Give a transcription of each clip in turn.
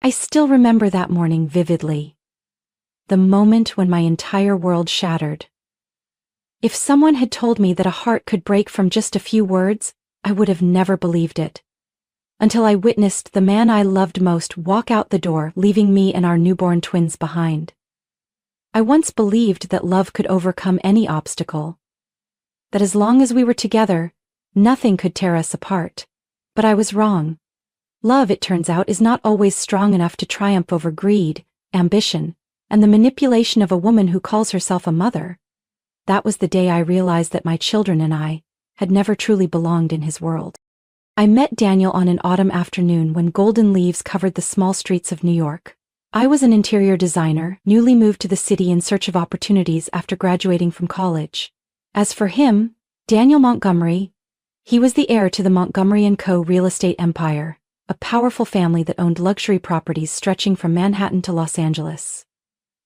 I still remember that morning vividly. The moment when my entire world shattered. If someone had told me that a heart could break from just a few words, I would have never believed it. Until I witnessed the man I loved most walk out the door, leaving me and our newborn twins behind. I once believed that love could overcome any obstacle. That as long as we were together, nothing could tear us apart. But I was wrong. Love, it turns out, is not always strong enough to triumph over greed, ambition, and the manipulation of a woman who calls herself a mother. That was the day I realized that my children and I had never truly belonged in his world. I met Daniel on an autumn afternoon when golden leaves covered the small streets of New York. I was an interior designer, newly moved to the city in search of opportunities after graduating from college. As for him, Daniel Montgomery, he was the heir to the Montgomery & Co. real estate empire, a powerful family that owned luxury properties stretching from Manhattan to Los Angeles.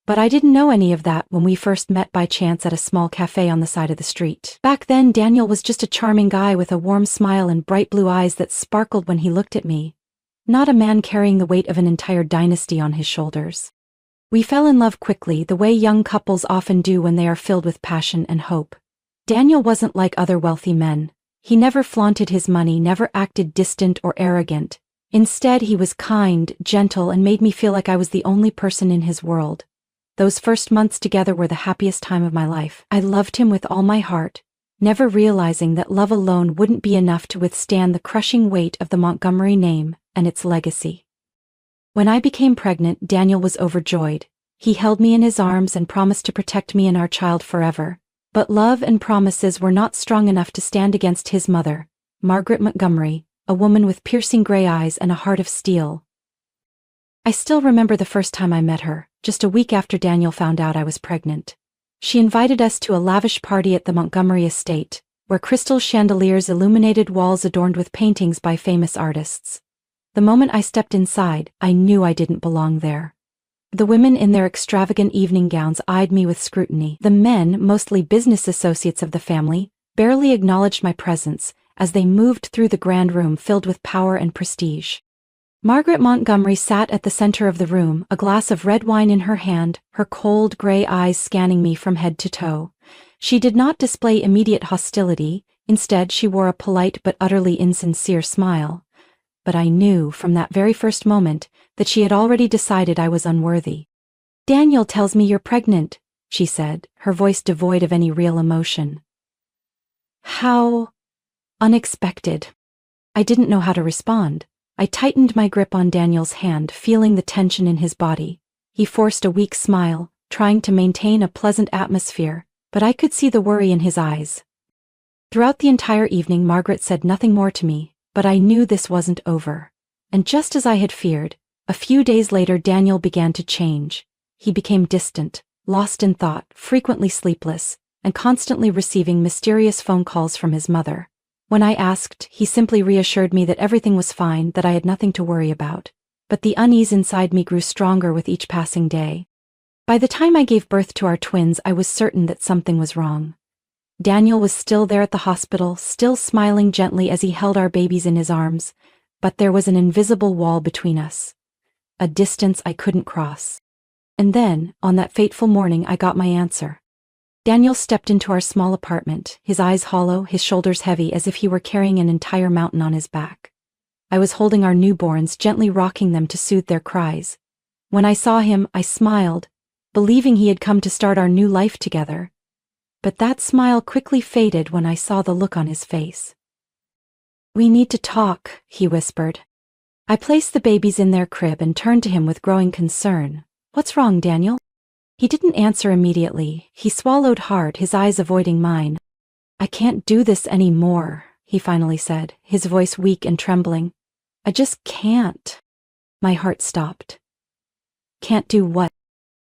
But I didn't know any of that when we first met by chance at a small cafe on the side of the street. Back then, Daniel was just a charming guy with a warm smile and bright blue eyes that sparkled when he looked at me. Not a man carrying the weight of an entire dynasty on his shoulders. We fell in love quickly, the way young couples often do when they are filled with passion and hope. Daniel wasn't like other wealthy men. He never flaunted his money, never acted distant or arrogant. Instead, he was kind, gentle, and made me feel like I was the only person in his world. Those first months together were the happiest time of my life. I loved him with all my heart, never realizing that love alone wouldn't be enough to withstand the crushing weight of the Montgomery name and its legacy. When I became pregnant, Daniel was overjoyed. He held me in his arms and promised to protect me and our child forever. But love and promises were not strong enough to stand against his mother, Margaret Montgomery, a woman with piercing gray eyes and a heart of steel. I still remember the first time I met her, just a week after Daniel found out I was pregnant. She invited us to a lavish party at the Montgomery estate, where crystal chandeliers illuminated walls adorned with paintings by famous artists. The moment I stepped inside, I knew I didn't belong there. The women in their extravagant evening gowns eyed me with scrutiny. The men, mostly business associates of the family, barely acknowledged my presence as they moved through the grand room filled with power and prestige. Margaret Montgomery sat at the center of the room, a glass of red wine in her hand, her cold gray eyes scanning me from head to toe. She did not display immediate hostility, instead she wore a polite but utterly insincere smile. But I knew from that very first moment that she had already decided I was unworthy. "Daniel tells me you're pregnant," she said, her voice devoid of any real emotion. How unexpected. I didn't know how to respond. I tightened my grip on Daniel's hand, feeling the tension in his body. He forced a weak smile, trying to maintain a pleasant atmosphere, but I could see the worry in his eyes. Throughout the entire evening, Margaret said nothing more to me, but I knew this wasn't over. And just as I had feared, a few days later Daniel began to change. He became distant, lost in thought, frequently sleepless, and constantly receiving mysterious phone calls from his mother. When I asked, he simply reassured me that everything was fine, that I had nothing to worry about. But the unease inside me grew stronger with each passing day. By the time I gave birth to our twins, I was certain that something was wrong. Daniel was still there at the hospital, still smiling gently as he held our babies in his arms, but there was an invisible wall between us. A distance I couldn't cross. And then, on that fateful morning, I got my answer. Daniel stepped into our small apartment, his eyes hollow, his shoulders heavy as if he were carrying an entire mountain on his back. I was holding our newborns, gently rocking them to soothe their cries. When I saw him, I smiled, believing he had come to start our new life together. But that smile quickly faded when I saw the look on his face. "We need to talk," he whispered. I placed the babies in their crib and turned to him with growing concern. "What's wrong, Daniel?" He didn't answer immediately. He swallowed hard, his eyes avoiding mine. "I can't do this anymore," he finally said, his voice weak and trembling. "I just can't." My heart stopped. "Can't do what?"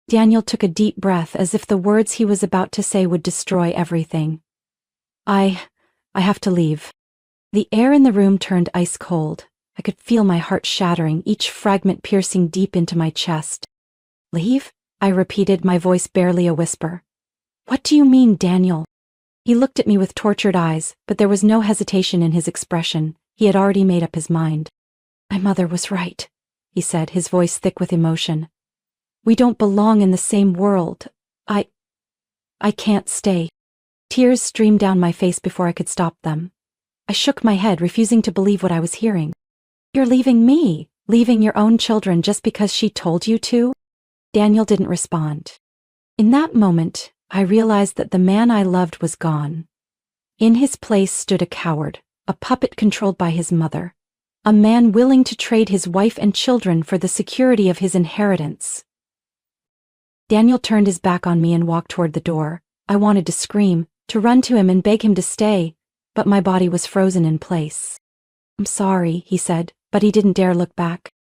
Daniel took a deep breath as if the words he was about to say would destroy everything. I have to leave." The air in the room turned ice cold. I could feel my heart shattering, each fragment piercing deep into my chest. "Leave?" I repeated, my voice barely a whisper. "What do you mean, Daniel?" He looked at me with tortured eyes, but there was no hesitation in his expression. He had already made up his mind. "My mother was right. he said, his voice thick with emotion. "We don't belong in the same world. I can't stay." Tears streamed down my face before I could stop them. I shook my head, refusing to believe what I was hearing. "You're leaving me, leaving your own children just because she told you to?" Daniel didn't respond. In that moment, I realized that the man I loved was gone. In his place stood a coward, a puppet controlled by his mother, a man willing to trade his wife and children for the security of his inheritance. Daniel turned his back on me and walked toward the door. I wanted to scream, to run to him and beg him to stay, but my body was frozen in place. "I'm sorry," he said, but he didn't dare look back.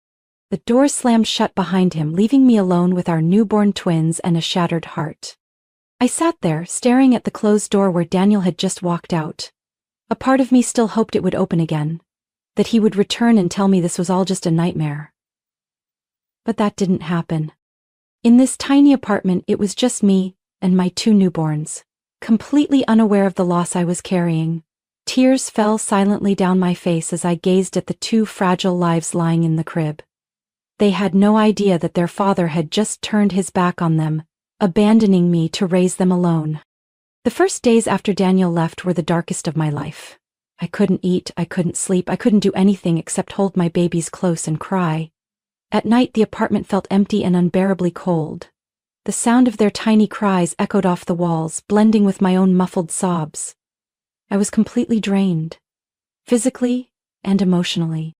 The door slammed shut behind him, leaving me alone with our newborn twins and a shattered heart. I sat there, staring at the closed door where Daniel had just walked out. A part of me still hoped it would open again, that he would return and tell me this was all just a nightmare. But that didn't happen. In this tiny apartment, it was just me and my 2 newborns, completely unaware of the loss I was carrying. Tears fell silently down my face as I gazed at the 2 fragile lives lying in the crib. They had no idea that their father had just turned his back on them, abandoning me to raise them alone. The first days after Daniel left were the darkest of my life. I couldn't eat, I couldn't sleep, I couldn't do anything except hold my babies close and cry. At night, the apartment felt empty and unbearably cold. The sound of their tiny cries echoed off the walls, blending with my own muffled sobs. I was completely drained, physically and emotionally.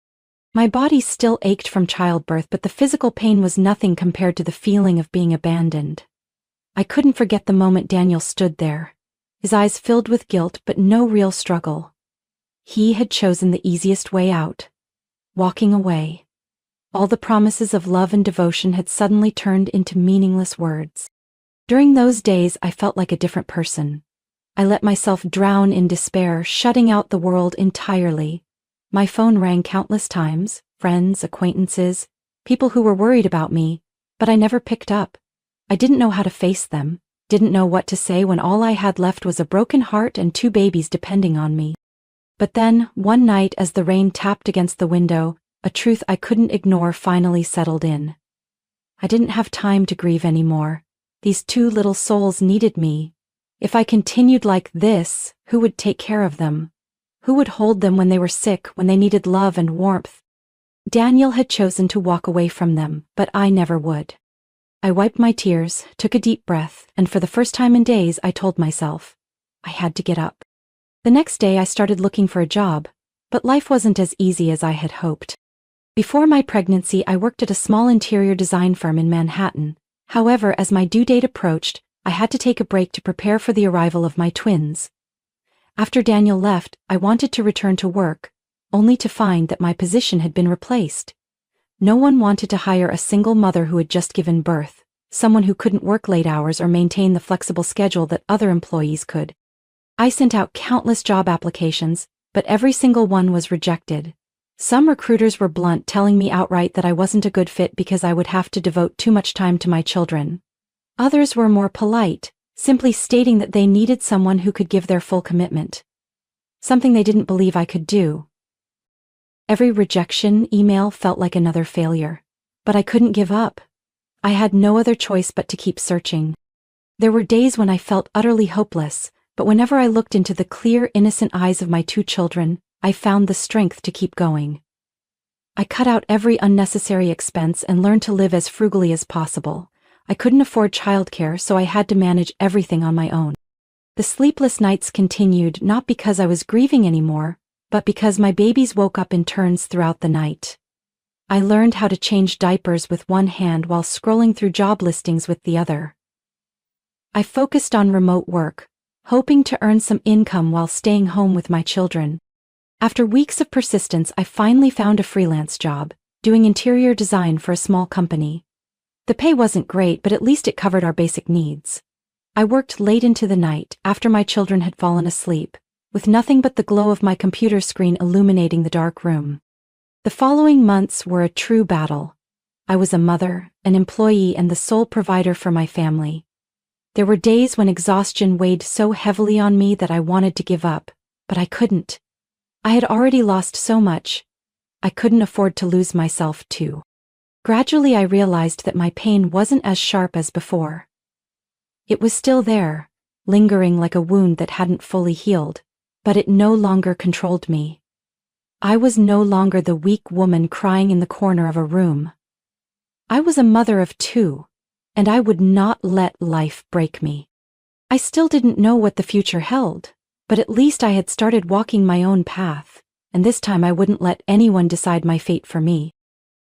My body still ached from childbirth, but the physical pain was nothing compared to the feeling of being abandoned. I couldn't forget the moment Daniel stood there, his eyes filled with guilt but no real struggle. He had chosen the easiest way out, walking away. All the promises of love and devotion had suddenly turned into meaningless words. During those days, I felt like a different person. I let myself drown in despair, shutting out the world entirely. My phone rang countless times, friends, acquaintances, people who were worried about me, but I never picked up. I didn't know how to face them, didn't know what to say when all I had left was a broken heart and 2 babies depending on me. But then, one night as the rain tapped against the window, a truth I couldn't ignore finally settled in. I didn't have time to grieve anymore. These 2 little souls needed me. If I continued like this, who would take care of them? Who would hold them when they were sick, when they needed love and warmth? Daniel had chosen to walk away from them, but I never would. I wiped my tears, took a deep breath, and for the first time in days, I told myself, I had to get up. The next day, I started looking for a job, but life wasn't as easy as I had hoped. Before my pregnancy, I worked at a small interior design firm in Manhattan. However, as my due date approached, I had to take a break to prepare for the arrival of my twins. After Daniel left, I wanted to return to work, only to find that my position had been replaced. No one wanted to hire a single mother who had just given birth, someone who couldn't work late hours or maintain the flexible schedule that other employees could. I sent out countless job applications, but every single one was rejected. Some recruiters were blunt, telling me outright that I wasn't a good fit because I would have to devote too much time to my children. Others were more polite, simply stating that they needed someone who could give their full commitment. Something they didn't believe I could do. Every rejection email felt like another failure. But I couldn't give up. I had no other choice but to keep searching. There were days when I felt utterly hopeless, but whenever I looked into the clear, innocent eyes of my 2 children, I found the strength to keep going. I cut out every unnecessary expense and learned to live as frugally as possible. I couldn't afford childcare, so I had to manage everything on my own. The sleepless nights continued, not because I was grieving anymore, but because my babies woke up in turns throughout the night. I learned how to change diapers with one hand while scrolling through job listings with the other. I focused on remote work, hoping to earn some income while staying home with my children. After weeks of persistence, I finally found a freelance job, doing interior design for a small company. The pay wasn't great, but at least it covered our basic needs. I worked late into the night, after my children had fallen asleep, with nothing but the glow of my computer screen illuminating the dark room. The following months were a true battle. I was a mother, an employee, and the sole provider for my family. There were days when exhaustion weighed so heavily on me that I wanted to give up, but I couldn't. I had already lost so much. I couldn't afford to lose myself too. Gradually I realized that my pain wasn't as sharp as before. It was still there, lingering like a wound that hadn't fully healed, but it no longer controlled me. I was no longer the weak woman crying in the corner of a room. I was a mother of two, and I would not let life break me. I still didn't know what the future held, but at least I had started walking my own path, and this time I wouldn't let anyone decide my fate for me.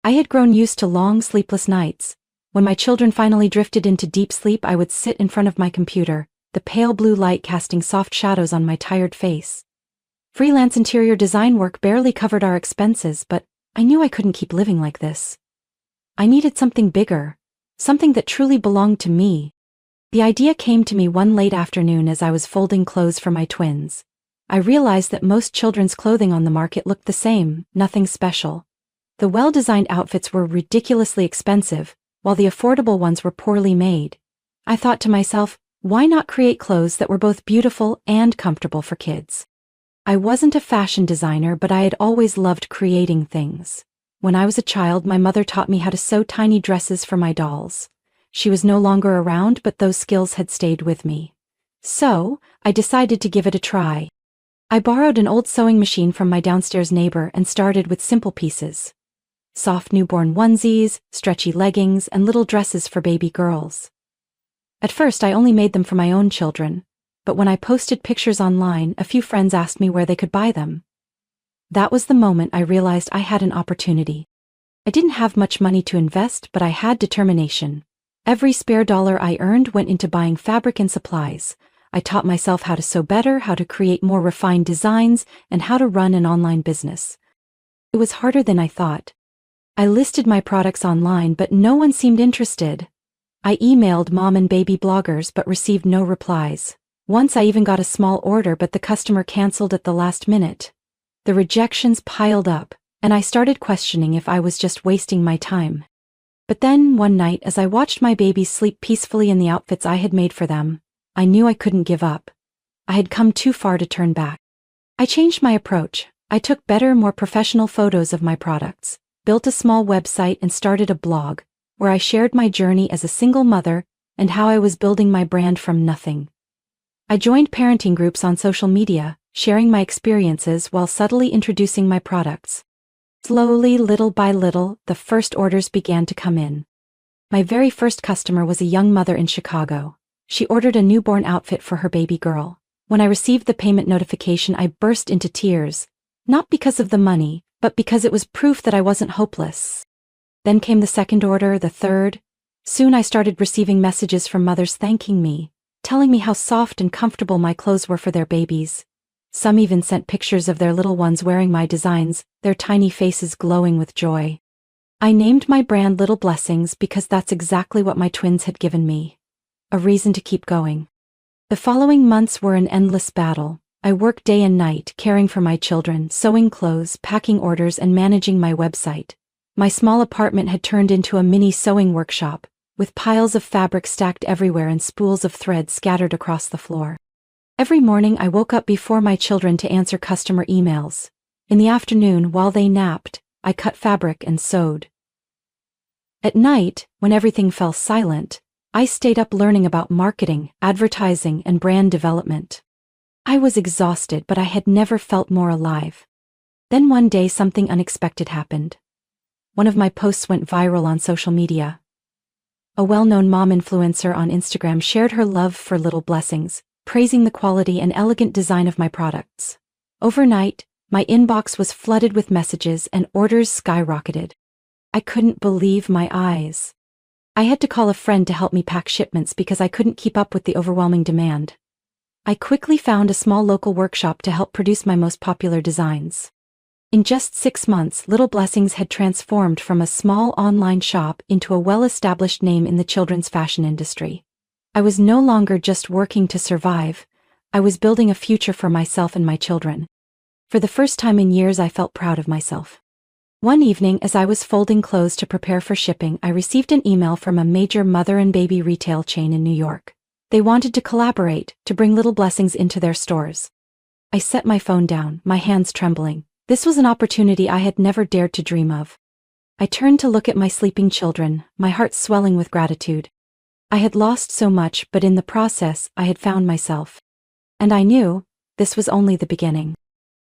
I had grown used to long, sleepless nights. When my children finally drifted into deep sleep, I would sit in front of my computer, the pale blue light casting soft shadows on my tired face. Freelance interior design work barely covered our expenses, but I knew I couldn't keep living like this. I needed something bigger, something that truly belonged to me. The idea came to me one late afternoon as I was folding clothes for my twins. I realized that most children's clothing on the market looked the same, nothing special. The well-designed outfits were ridiculously expensive, while the affordable ones were poorly made. I thought to myself, why not create clothes that were both beautiful and comfortable for kids? I wasn't a fashion designer, but I had always loved creating things. When I was a child, my mother taught me how to sew tiny dresses for my dolls. She was no longer around, but those skills had stayed with me. So, I decided to give it a try. I borrowed an old sewing machine from my downstairs neighbor and started with simple pieces. Soft newborn onesies, stretchy leggings, and little dresses for baby girls. At first, I only made them for my own children, but when I posted pictures online, a few friends asked me where they could buy them. That was the moment I realized I had an opportunity. I didn't have much money to invest, but I had determination. Every spare dollar I earned went into buying fabric and supplies. I taught myself how to sew better, how to create more refined designs, and how to run an online business. It was harder than I thought. I listed my products online, but no one seemed interested. I emailed mom and baby bloggers but received no replies. Once I even got a small order, but the customer canceled at the last minute. The rejections piled up, and I started questioning if I was just wasting my time. But then, one night, as I watched my babies sleep peacefully in the outfits I had made for them, I knew I couldn't give up. I had come too far to turn back. I changed my approach. I took better, more professional photos of my products, built a small website, and started a blog, where I shared my journey as a single mother and how I was building my brand from nothing. I joined parenting groups on social media, sharing my experiences while subtly introducing my products. Slowly, little by little, the first orders began to come in. My very first customer was a young mother in Chicago. She ordered a newborn outfit for her baby girl. When I received the payment notification, I burst into tears, not because of the money, but because it was proof that I wasn't hopeless. Then came the second order, the third. Soon I started receiving messages from mothers thanking me, telling me how soft and comfortable my clothes were for their babies. Some even sent pictures of their little ones wearing my designs, their tiny faces glowing with joy. I named my brand Little Blessings because that's exactly what my twins had given me. A reason to keep going. The following months were an endless battle. I worked day and night, caring for my children, sewing clothes, packing orders, and managing my website. My small apartment had turned into a mini sewing workshop, with piles of fabric stacked everywhere and spools of thread scattered across the floor. Every morning I woke up before my children to answer customer emails. In the afternoon, while they napped, I cut fabric and sewed. At night, when everything fell silent, I stayed up learning about marketing, advertising, and brand development. I was exhausted, but I had never felt more alive. Then one day something unexpected happened. One of my posts went viral on social media. A well-known mom influencer on Instagram shared her love for Little Blessings, praising the quality and elegant design of my products. Overnight, my inbox was flooded with messages and orders skyrocketed. I couldn't believe my eyes. I had to call a friend to help me pack shipments because I couldn't keep up with the overwhelming demand. I quickly found a small local workshop to help produce my most popular designs. In just 6 months, Little Blessings had transformed from a small online shop into a well-established name in the children's fashion industry. I was no longer just working to survive. I was building a future for myself and my children. For the first time in years, I felt proud of myself. One evening, as I was folding clothes to prepare for shipping, I received an email from a major mother and baby retail chain in New York. They wanted to collaborate, to bring Little Blessings into their stores. I set my phone down, my hands trembling. This was an opportunity I had never dared to dream of. I turned to look at my sleeping children, my heart swelling with gratitude. I had lost so much, but in the process, I had found myself. And I knew this was only the beginning.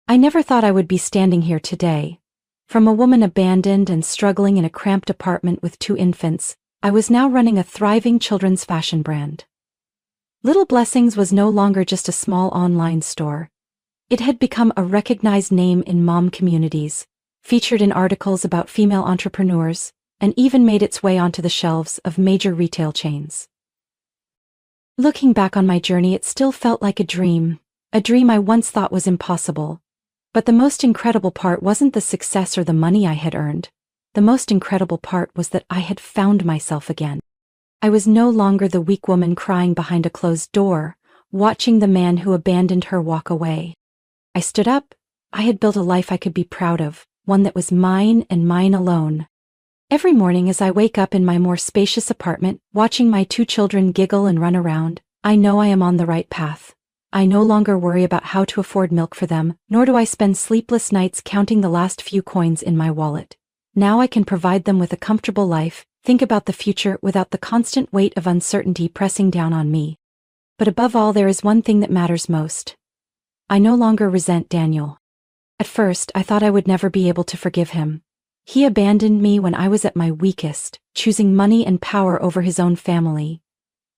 I never thought I would be standing here today. From a woman abandoned and struggling in a cramped apartment with 2 infants, I was now running a thriving children's fashion brand. Little Blessings was no longer just a small online store. It had become a recognized name in mom communities, featured in articles about female entrepreneurs, and even made its way onto the shelves of major retail chains. Looking back on my journey, it still felt like a dream I once thought was impossible. But the most incredible part wasn't the success or the money I had earned. The most incredible part was that I had found myself again. I was no longer the weak woman crying behind a closed door, watching the man who abandoned her walk away. I stood up. I had built a life I could be proud of, one that was mine and mine alone. Every morning as I wake up in my more spacious apartment, watching my 2 children giggle and run around, I know I am on the right path. I no longer worry about how to afford milk for them, nor do I spend sleepless nights counting the last few coins in my wallet. Now I can provide them with a comfortable life, think about the future without the constant weight of uncertainty pressing down on me. But above all, there is one thing that matters most. I no longer resent Daniel. At first, I thought I would never be able to forgive him. He abandoned me when I was at my weakest, choosing money and power over his own family.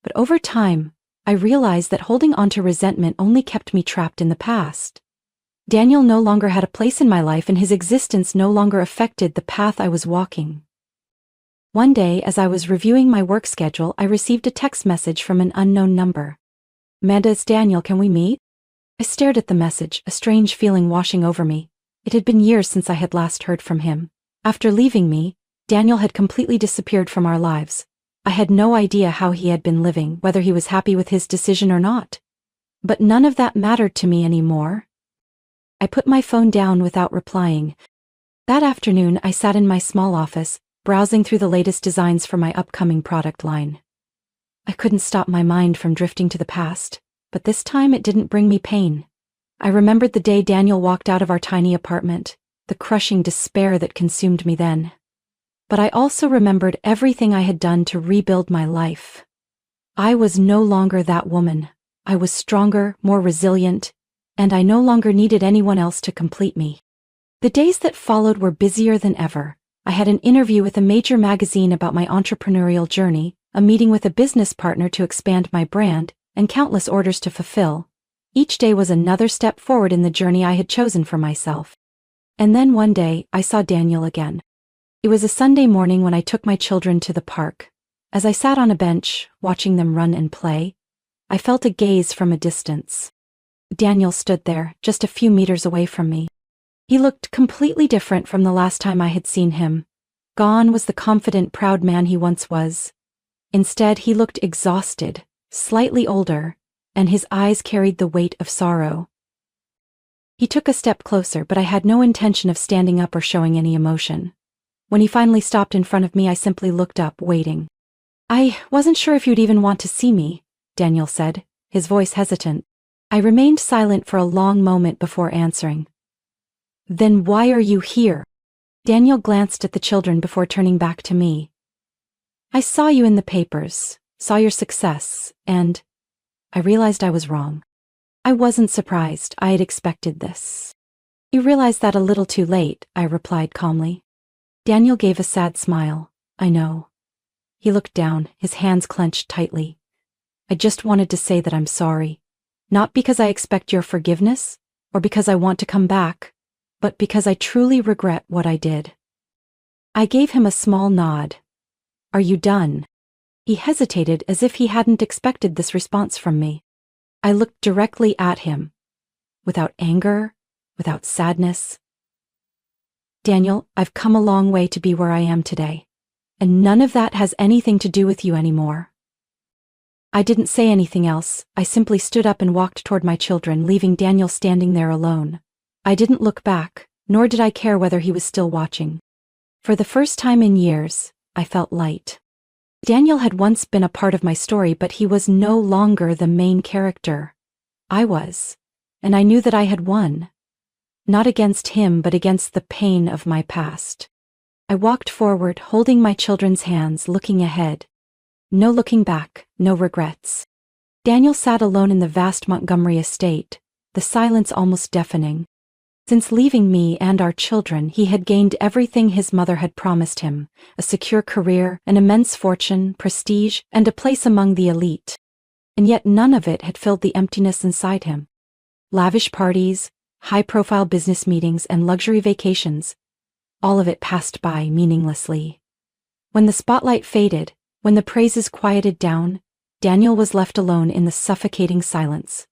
But over time, I realized that holding on to resentment only kept me trapped in the past. Daniel no longer had a place in my life, and his existence no longer affected the path I was walking. One day, as I was reviewing my work schedule, I received a text message from an unknown number. "Amanda, it's Daniel, can we meet?" I stared at the message, a strange feeling washing over me. It had been years since I had last heard from him. After leaving me, Daniel had completely disappeared from our lives. I had no idea how he had been living, whether he was happy with his decision or not. But none of that mattered to me anymore. I put my phone down without replying. That afternoon, I sat in my small office, browsing through the latest designs for my upcoming product line. I couldn't stop my mind from drifting to the past, but this time it didn't bring me pain. I remembered the day Daniel walked out of our tiny apartment, the crushing despair that consumed me then. But I also remembered everything I had done to rebuild my life. I was no longer that woman. I was stronger, more resilient, and I no longer needed anyone else to complete me. The days that followed were busier than ever. I had an interview with a major magazine about my entrepreneurial journey, a meeting with a business partner to expand my brand, and countless orders to fulfill. Each day was another step forward in the journey I had chosen for myself. And then one day, I saw Daniel again. It was a Sunday morning when I took my children to the park. As I sat on a bench, watching them run and play, I felt a gaze from a distance. Daniel stood there, just a few meters away from me. He looked completely different from the last time I had seen him. Gone was the confident, proud man he once was. Instead, he looked exhausted, slightly older, and his eyes carried the weight of sorrow. He took a step closer, but I had no intention of standing up or showing any emotion. When he finally stopped in front of me, I simply looked up, waiting. "I wasn't sure if you'd even want to see me," Daniel said, his voice hesitant. I remained silent for a long moment before answering. "Then why are you here?" Daniel glanced at the children before turning back to me. "I saw you in the papers, saw your success, and I realized I was wrong." I wasn't surprised. I had expected this. "You realized that a little too late," I replied calmly. Daniel gave a sad smile. "I know." He looked down, his hands clenched tightly. "I just wanted to say that I'm sorry. Not because I expect your forgiveness, or because I want to come back, but because I truly regret what I did." I gave him a small nod. "Are you done?" He hesitated, as if he hadn't expected this response from me. I looked directly at him, without anger, without sadness. "Daniel, I've come a long way to be where I am today, and none of that has anything to do with you anymore." I didn't say anything else. I simply stood up and walked toward my children, leaving Daniel standing there alone. I didn't look back, nor did I care whether he was still watching. For the first time in years, I felt light. Daniel had once been a part of my story, but he was no longer the main character. I was, and I knew that I had won. Not against him, but against the pain of my past. I walked forward, holding my children's hands, looking ahead. No looking back, no regrets. Daniel sat alone in the vast Montgomery estate, the silence almost deafening. Since leaving me and our children, he had gained everything his mother had promised him: a secure career, an immense fortune, prestige, and a place among the elite. And yet none of it had filled the emptiness inside him. Lavish parties, high-profile business meetings, and luxury vacations, all of it passed by meaninglessly. When the spotlight faded, when the praises quieted down, Daniel was left alone in the suffocating silence.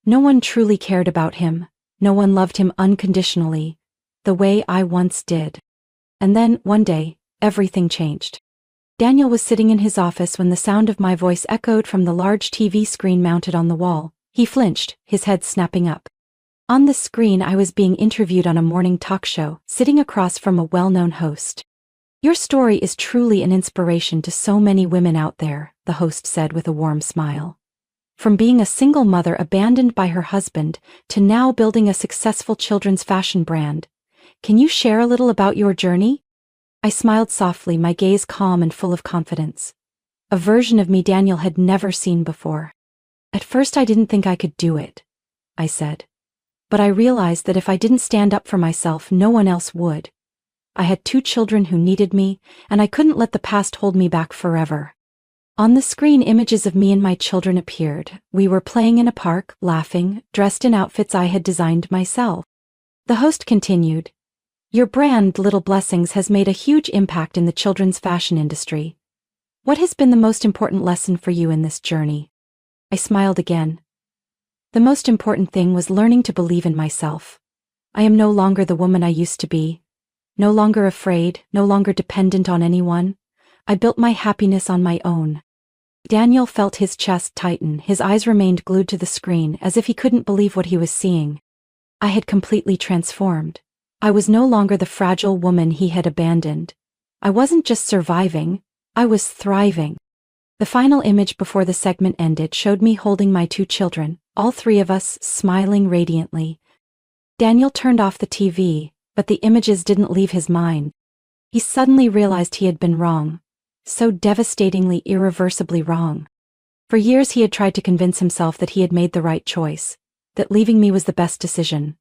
No one truly cared about him. No one loved him unconditionally, the way I once did. And then, one day, everything changed. Daniel was sitting in his office when the sound of my voice echoed from the large TV screen mounted on the wall. He flinched, his head snapping up. On the screen, I was being interviewed on a morning talk show, sitting across from a well-known host. "Your story is truly an inspiration to so many women out there," the host said with a warm smile. "From being a single mother abandoned by her husband to now building a successful children's fashion brand. Can you share a little about your journey?" I smiled softly, my gaze calm and full of confidence. A version of me Daniel had never seen before. "At first I didn't think I could do it," I said. "But I realized that if I didn't stand up for myself, no one else would. I had 2 children who needed me, and I couldn't let the past hold me back forever." On the screen, images of me and my children appeared. We were playing in a park, laughing, dressed in outfits I had designed myself. The host continued, "Your brand, Little Blessings, has made a huge impact in the children's fashion industry. What has been the most important lesson for you in this journey?" I smiled again. "The most important thing was learning to believe in myself. I am no longer the woman I used to be. No longer afraid, no longer dependent on anyone. I built my happiness on my own." Daniel felt his chest tighten, his eyes remained glued to the screen as if he couldn't believe what he was seeing. I had completely transformed. I was no longer the fragile woman he had abandoned. I wasn't just surviving, I was thriving. The final image before the segment ended showed me holding my 2 children, all 3 of us smiling radiantly. Daniel turned off the TV, but the images didn't leave his mind. He suddenly realized he had been wrong. So devastatingly, irreversibly wrong. For years he had tried to convince himself that he had made the right choice, that leaving me was the best decision.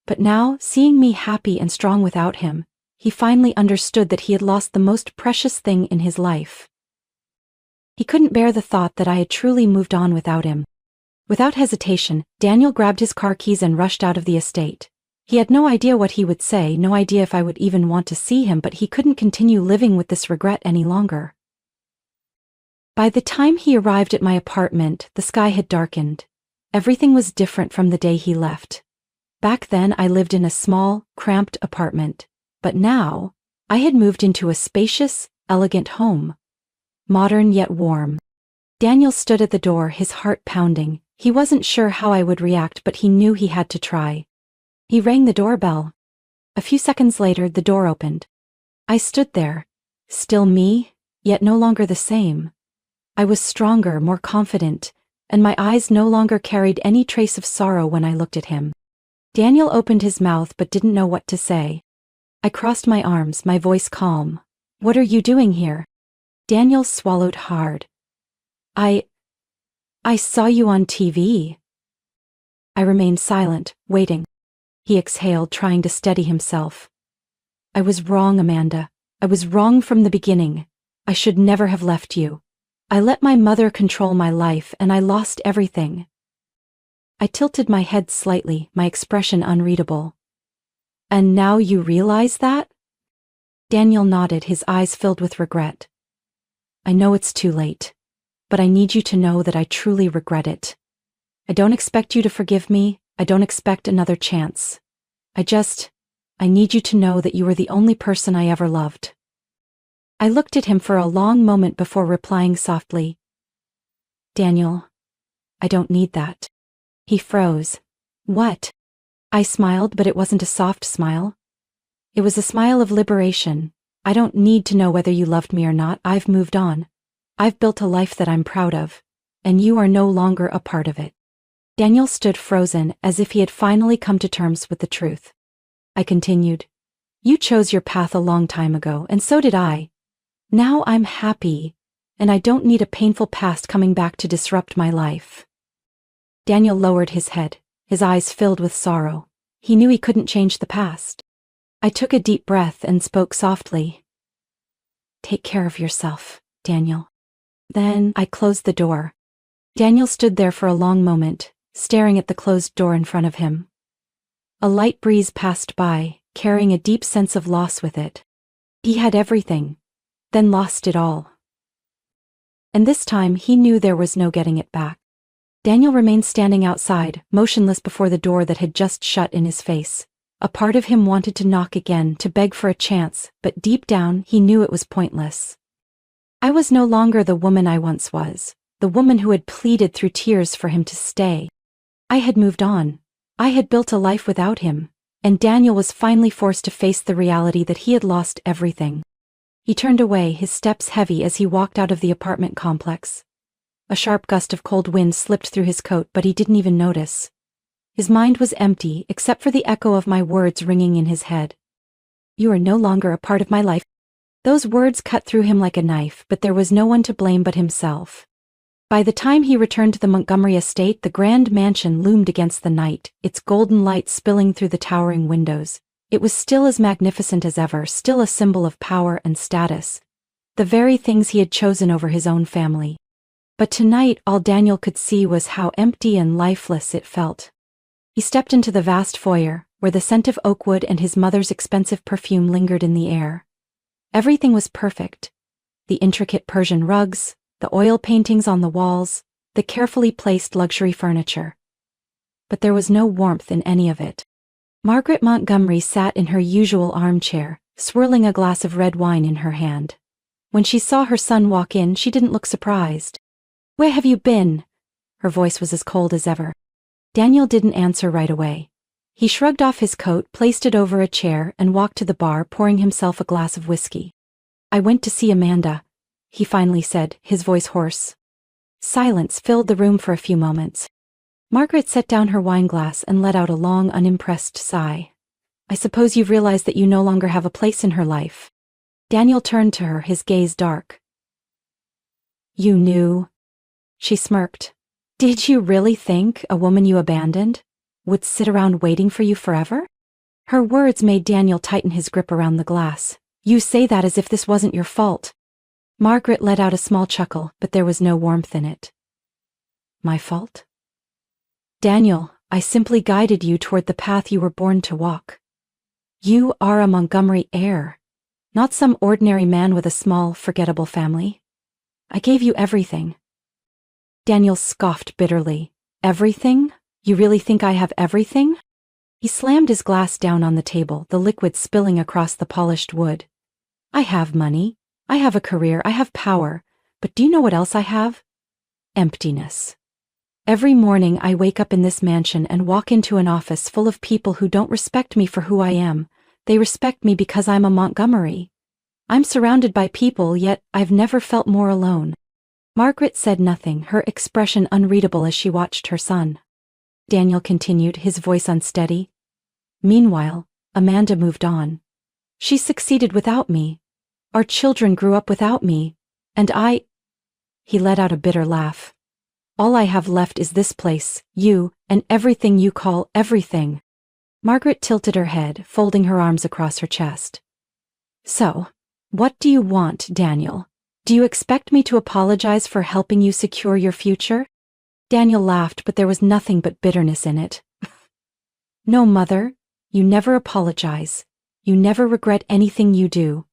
But now, seeing me happy and strong without him, he finally understood that he had lost the most precious thing in his life. He couldn't bear the thought that I had truly moved on without him. Without hesitation, Daniel grabbed his car keys and rushed out of the estate. He had no idea what he would say, no idea if I would even want to see him, but he couldn't continue living with this regret any longer. By the time he arrived at my apartment, the sky had darkened. Everything was different from the day he left. Back then, I lived in a small, cramped apartment, but now, I had moved into a spacious, elegant home. Modern yet warm. Daniel stood at the door, his heart pounding. He wasn't sure how I would react, but he knew he had to try. He rang the doorbell. A few seconds later, the door opened. I stood there, still me, yet no longer the same. I was stronger, more confident, and my eyes no longer carried any trace of sorrow when I looked at him. Daniel opened his mouth but didn't know what to say. I crossed my arms, my voice calm. "What are you doing here?" Daniel swallowed hard. I saw you on TV." I remained silent, waiting. He exhaled, trying to steady himself. "I was wrong, Amanda. I was wrong from the beginning. I should never have left you. I let my mother control my life and I lost everything." I tilted my head slightly, my expression unreadable. "And now you realize that?" Daniel nodded, his eyes filled with regret. "I know it's too late, but I need you to know that I truly regret it. I don't expect you to forgive me, I don't expect another chance. I need you to know that you were the only person I ever loved." I looked at him for a long moment before replying softly, "Daniel, I don't need that." He froze. "What?" I smiled, but it wasn't a soft smile. It was a smile of liberation. "I don't need to know whether you loved me or not. I've moved on. I've built a life that I'm proud of, and you are no longer a part of it." Daniel stood frozen, as if he had finally come to terms with the truth. I continued, You chose your path a long time ago, and so did I. Now I'm happy, and I don't need a painful past coming back to disrupt my life." Daniel lowered his head, his eyes filled with sorrow. He knew he couldn't change the past. I took a deep breath and spoke softly. "Take care of yourself, Daniel." Then I closed the door. Daniel stood there for a long moment, staring at the closed door in front of him. A light breeze passed by, carrying a deep sense of loss with it. He had everything, then lost it all. And this time he knew there was no getting it back. Daniel remained standing outside, motionless before the door that had just shut in his face. A part of him wanted to knock again, to beg for a chance, but deep down he knew it was pointless. I was no longer the woman I once was, the woman who had pleaded through tears for him to stay. I had moved on. I had built a life without him, and Daniel was finally forced to face the reality that he had lost everything. He turned away, his steps heavy as he walked out of the apartment complex. A sharp gust of cold wind slipped through his coat, but he didn't even notice. His mind was empty, except for the echo of my words ringing in his head. "You are no longer a part of my life." Those words cut through him like a knife, but there was no one to blame but himself. By the time he returned to the Montgomery estate, the grand mansion loomed against the night, its golden light spilling through the towering windows. It was still as magnificent as ever, still a symbol of power and status. The very things he had chosen over his own family. But tonight all Daniel could see was how empty and lifeless it felt. He stepped into the vast foyer, where the scent of oak wood and his mother's expensive perfume lingered in the air. Everything was perfect. The intricate Persian rugs, the oil paintings on the walls, the carefully placed luxury furniture. But there was no warmth in any of it. Margaret Montgomery sat in her usual armchair, swirling a glass of red wine in her hand. When she saw her son walk in, she didn't look surprised. "Where have you been?" Her voice was as cold as ever. Daniel didn't answer right away. He shrugged off his coat, placed it over a chair, and walked to the bar, pouring himself a glass of whiskey. "I went to see Amanda," he finally said, his voice hoarse. Silence filled the room for a few moments. Margaret set down her wineglass and let out a long, unimpressed sigh. "I suppose you've realized that you no longer have a place in her life." Daniel turned to her, his gaze dark. "You knew?" She smirked. "Did you really think a woman you abandoned would sit around waiting for you forever?" Her words made Daniel tighten his grip around the glass. "You say that as if this wasn't your fault." Margaret let out a small chuckle, but there was no warmth in it. "My fault?" "Daniel, I simply guided you toward the path you were born to walk. You are a Montgomery heir, not some ordinary man with a small, forgettable family. I gave you everything." Daniel scoffed bitterly. "Everything? You really think I have everything?" He slammed his glass down on the table, the liquid spilling across the polished wood. "I have money. I have a career. I have power. But do you know what else I have? Emptiness. Every morning I wake up in this mansion and walk into an office full of people who don't respect me for who I am. They respect me because I'm a Montgomery. I'm surrounded by people, yet I've never felt more alone." Margaret said nothing, her expression unreadable as she watched her son. Daniel continued, his voice unsteady. "Meanwhile, Amanda moved on. She succeeded without me. Our children grew up without me. And He let out a bitter laugh. "All I have left is this place, you, and everything you call everything." Margaret tilted her head, folding her arms across her chest. "So, what do you want, Daniel? Do you expect me to apologize for helping you secure your future?" Daniel laughed, but there was nothing but bitterness in it. "No, Mother, you never apologize. You never regret anything you do."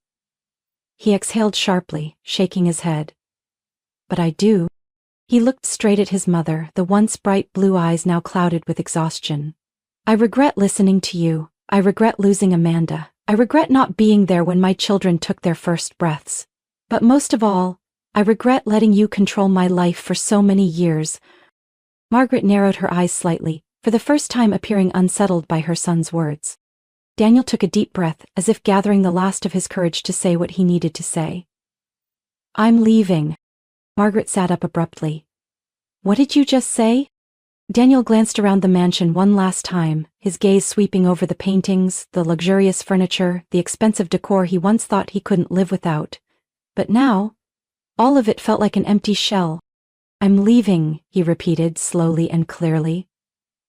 He exhaled sharply, shaking his head. "But I do." He looked straight at his mother, the once bright blue eyes now clouded with exhaustion. "I regret listening to you. I regret losing Amanda. I regret not being there when my children took their first breaths. But most of all, I regret letting you control my life for so many years." Margaret narrowed her eyes slightly, for the first time appearing unsettled by her son's words. Daniel took a deep breath, as if gathering the last of his courage to say what he needed to say. "I'm leaving." Margaret sat up abruptly. "What did you just say?" Daniel glanced around the mansion one last time, his gaze sweeping over the paintings, the luxurious furniture, the expensive decor he once thought he couldn't live without. But now, all of it felt like an empty shell. "I'm leaving," he repeated slowly and clearly.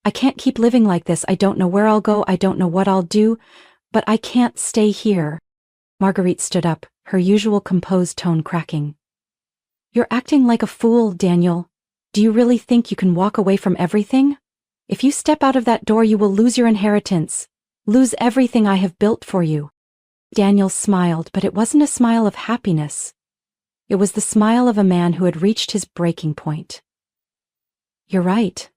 "I can't keep living like this. I don't know where I'll go, I don't know what I'll do, but I can't stay here." Marguerite stood up, her usual composed tone cracking. "You're acting like a fool, Daniel. Do you really think you can walk away from everything? If you step out of that door, you will lose your inheritance, lose everything I have built for you." Daniel smiled, but it wasn't a smile of happiness. It was the smile of a man who had reached his breaking point. "You're right.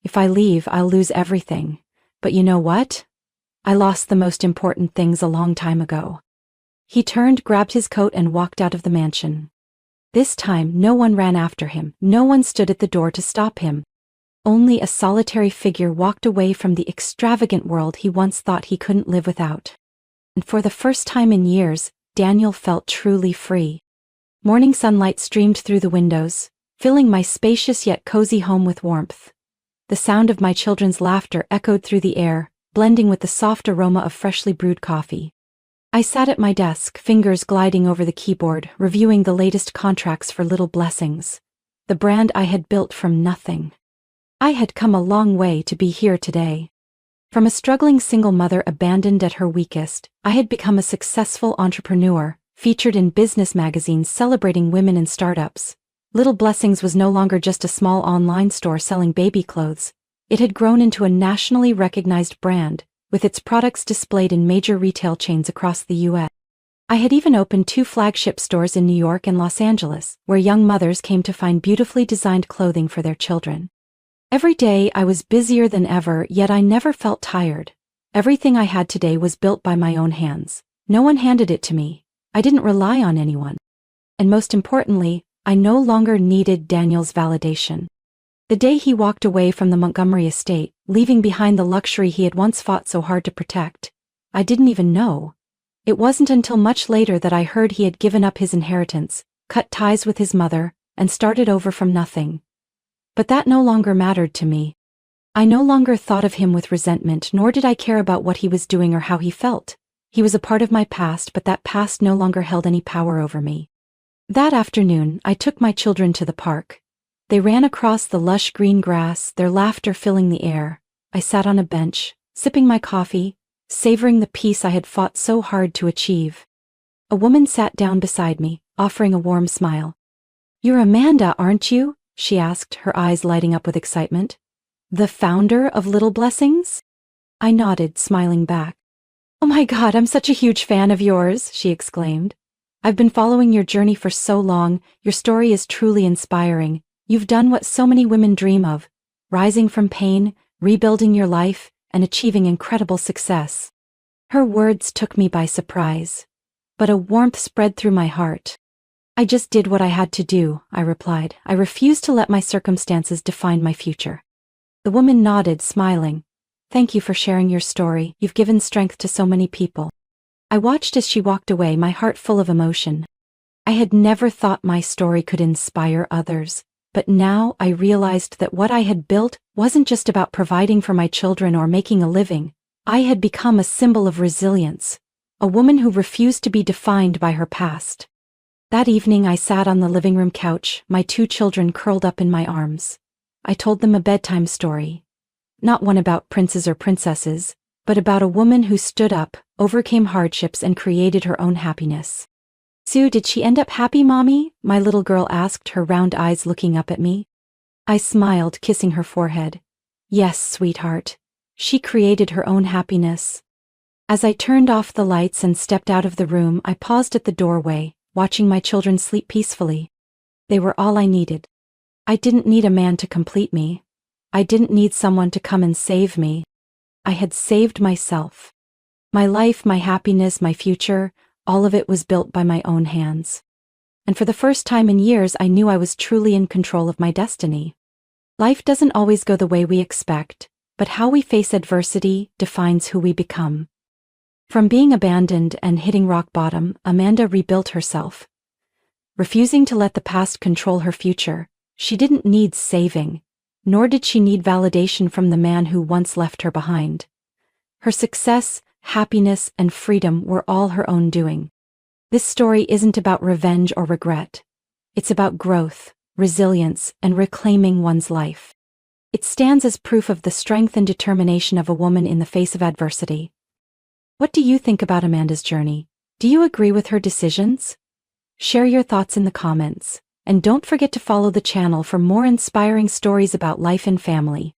If I leave, I'll lose everything. But you know what? I lost the most important things a long time ago." He turned, grabbed his coat, and walked out of the mansion. This time, no one ran after him, no one stood at the door to stop him. Only a solitary figure walked away from the extravagant world he once thought he couldn't live without. And for the first time in years, Daniel felt truly free. Morning sunlight streamed through the windows, filling my spacious yet cozy home with warmth. The sound of my children's laughter echoed through the air, blending with the soft aroma of freshly brewed coffee. I sat at my desk, fingers gliding over the keyboard, reviewing the latest contracts for Little Blessings, the brand I had built from nothing. I had come a long way to be here today. From a struggling single mother abandoned at her weakest, I had become a successful entrepreneur, featured in business magazines celebrating women in startups. Little Blessings was no longer just a small online store selling baby clothes. It had grown into a nationally recognized brand, with its products displayed in major retail chains across the U.S. I had even opened 2 flagship stores in New York and Los Angeles, where young mothers came to find beautifully designed clothing for their children. Every day I was busier than ever, yet I never felt tired. Everything I had today was built by my own hands. No one handed it to me. I didn't rely on anyone. And most importantly, I no longer needed Daniel's validation. The day he walked away from the Montgomery estate, leaving behind the luxury he had once fought so hard to protect, I didn't even know. It wasn't until much later that I heard he had given up his inheritance, cut ties with his mother, and started over from nothing. But that no longer mattered to me. I no longer thought of him with resentment, nor did I care about what he was doing or how he felt. He was a part of my past, but that past no longer held any power over me. That afternoon, I took my children to the park. They ran across the lush green grass, their laughter filling the air. I sat on a bench, sipping my coffee, savoring the peace I had fought so hard to achieve. A woman sat down beside me, offering a warm smile. "You're Amanda, aren't you?" she asked, her eyes lighting up with excitement. "The founder of Little Blessings?" I nodded, smiling back. "Oh my God, I'm such a huge fan of yours," she exclaimed. "I've been following your journey for so long. Your story is truly inspiring. You've done what so many women dream of, rising from pain, rebuilding your life, and achieving incredible success." Her words took me by surprise, but a warmth spread through my heart. "I just did what I had to do," I replied. "I refused to let my circumstances define my future." The woman nodded, smiling. "Thank you for sharing your story. You've given strength to so many people." I watched as she walked away, my heart full of emotion. I had never thought my story could inspire others. But now I realized that what I had built wasn't just about providing for my children or making a living. I had become a symbol of resilience, a woman who refused to be defined by her past. That evening I sat on the living room couch, my 2 children curled up in my arms. I told them a bedtime story. Not one about princes or princesses, but about a woman who stood up, overcame hardships, and created her own happiness. "Sue, did she end up happy, Mommy?" my little girl asked, her round eyes looking up at me. I smiled, kissing her forehead. "Yes, sweetheart. She created her own happiness." As I turned off the lights and stepped out of the room, I paused at the doorway, watching my children sleep peacefully. They were all I needed. I didn't need a man to complete me. I didn't need someone to come and save me. I had saved myself. My life, my happiness, my future, all of it was built by my own hands. And for the first time in years, I knew I was truly in control of my destiny. Life doesn't always go the way we expect, but how we face adversity defines who we become. From being abandoned and hitting rock bottom, Amanda rebuilt herself. Refusing to let the past control her future, she didn't need saving. nor did she need validation from the man who once left her behind. Her success, happiness, and freedom were all her own doing. This story isn't about revenge or regret. It's about growth, resilience, and reclaiming one's life. It stands as proof of the strength and determination of a woman in the face of adversity. What do you think about Amanda's journey? Do you agree with her decisions? Share your thoughts in the comments, and don't forget to follow the channel for more inspiring stories about life and family.